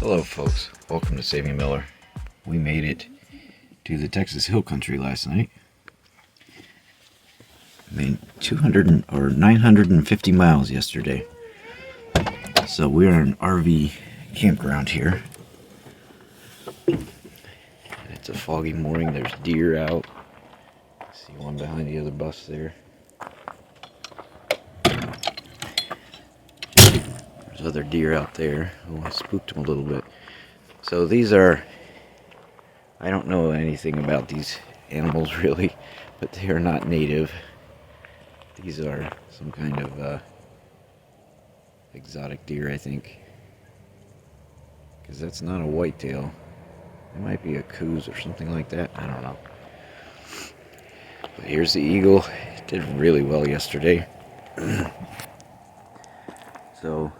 Hello folks, welcome to Saving Miller. We made it to the Texas Hill Country last night. I made 950 miles yesterday. So we're in an RV campground here. It's a foggy morning, there's deer out. See one behind the other bus there. There's other deer out there. Oh, I spooked them a little bit. So these are, I don't know anything about these animals really, but they are not native. These are some kind of exotic deer, I think. Because that's not a whitetail. It might be a coos or something like that. I don't know. But here's the eagle. It did really well yesterday. So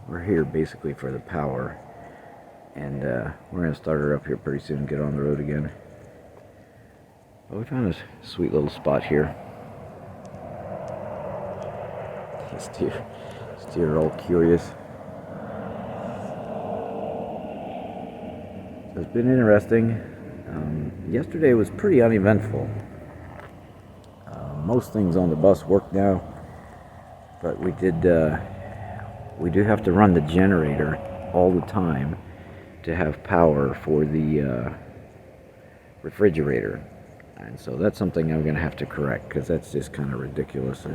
we're here basically for the power. And we're going to start her up here pretty soon and get on the road again. But we found a sweet little spot here. These deer are all curious. So it's been interesting. Yesterday was pretty uneventful. Most things on the bus work now, but we do have to run the generator all the time to have power for the refrigerator, and so that's something I'm going to have to correct because that's just kind of ridiculous.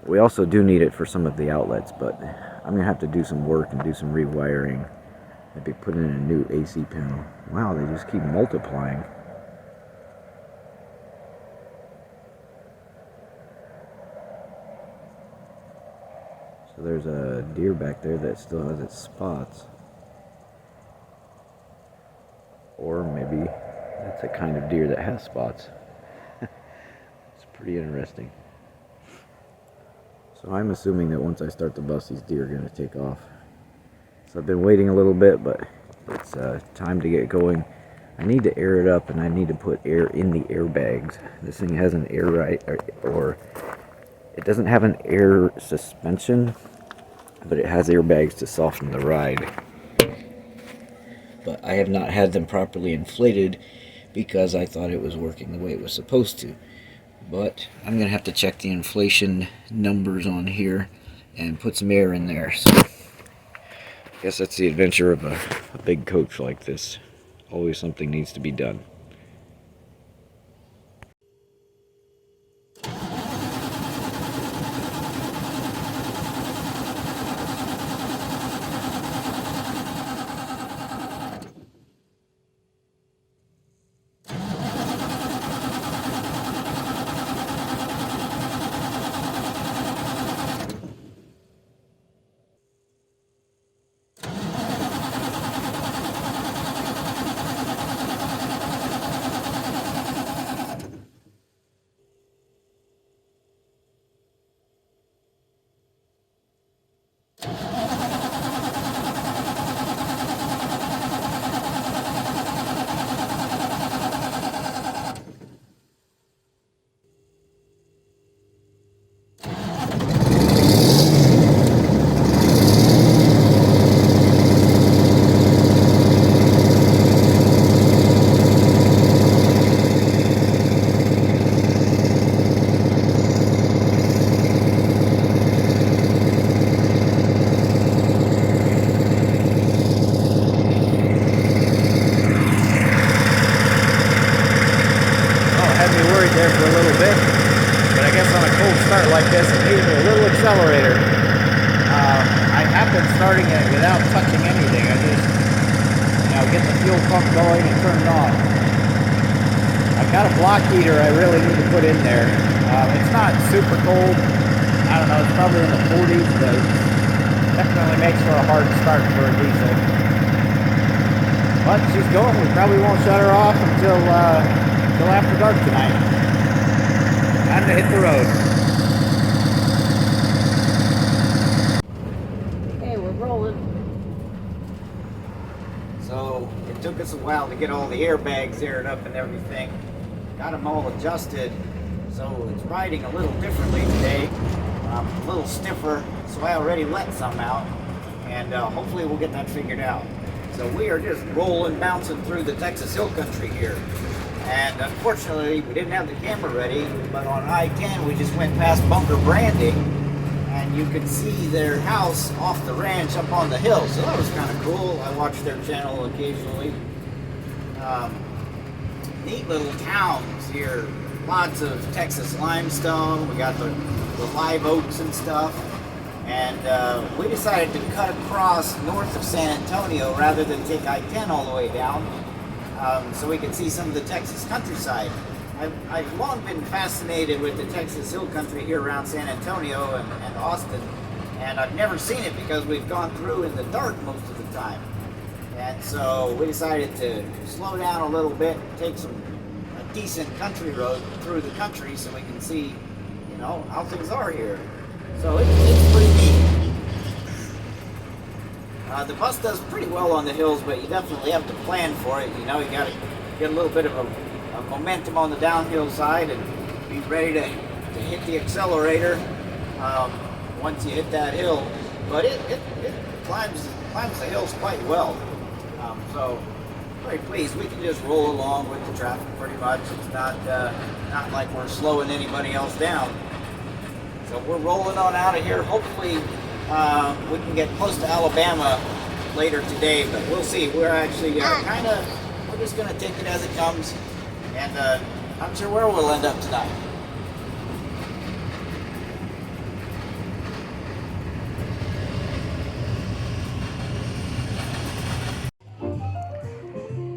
We also do need it for some of the outlets, but I'm going to have to do some work and do some rewiring. Maybe put in a new AC panel. Wow, they just keep multiplying. So there's a deer back there that still has its spots. Or maybe that's a kind of deer that has spots. It's pretty interesting. So I'm assuming that once I start the bus, these deer are going to take off. So I've been waiting a little bit, but it's time to get going. I need to air it up, and I need to put air in the airbags. This thing has an air ride, or it doesn't have an air suspension, but it has airbags to soften the ride. But I have not had them properly inflated because I thought it was working the way it was supposed to. But I'm going to have to check the inflation numbers on here and put some air in there. So I guess that's the adventure of a big coach like this. Always something needs to be done. There for a little bit, but I guess on a cold start like this, it needs a little accelerator. I have been starting it without touching anything. I just, get the fuel pump going and turn it on. I've got a block heater I really need to put in there. It's not super cold. I don't know, it's probably in the 40s, but definitely makes for a hard start for a diesel. But she's going. We probably won't shut her off until after dark tonight. Time to hit the road. Okay, we're rolling. So it took us a while to get all the airbags aired up and everything. Got them all adjusted, so it's riding a little differently today. A little stiffer, so I already let some out. and hopefully we'll get that figured out. So we are just rolling, bouncing through the Texas Hill Country here. And unfortunately, we didn't have the camera ready, but on I-10 we just went past Bunker Branding, and you could see their house off the ranch up on the hill. So that was kind of cool. I watch their channel occasionally. Neat little towns here. Lots of Texas limestone. We got the live oaks and stuff. And we decided to cut across north of San Antonio rather than take I-10 all the way down, so we could see some of the Texas countryside. I've long been fascinated with the Texas Hill Country here around San Antonio and Austin, and I've never seen it because we've gone through in the dark most of the time. And so we decided to slow down a little bit, take a decent country road through the country so we can see, you know, how things are here. So it's pretty neat. The bus does pretty well on the hills, but you definitely have to plan for it. You know, you got to get a little bit of a momentum on the downhill side and be ready to hit the accelerator once you hit that hill. But it climbs the hills quite well. So very pleased. We can just roll along with the traffic pretty much. It's not like we're slowing anybody else down. So we're rolling on out of here. Hopefully we can get close to Alabama later today, but we'll see. We're actually we're just going to take it as it comes, and I'm not sure where we'll end up tonight.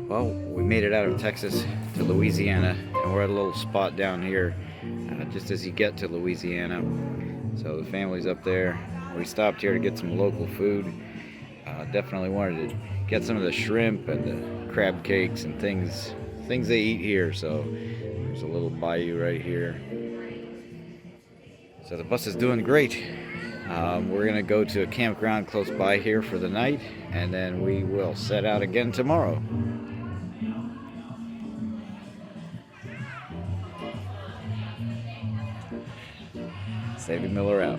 Well, we made it out of Texas to Louisiana, and we're at a little spot down here just as you get to Louisiana. So the family's up there. We stopped here to get some local food. Definitely wanted to get some of the shrimp and the crab cakes and things they eat here. So there's a little bayou right here. So the bus is doing great. We're gonna go to a campground close by here for the night, and then we will set out again tomorrow. Savvy Miller out.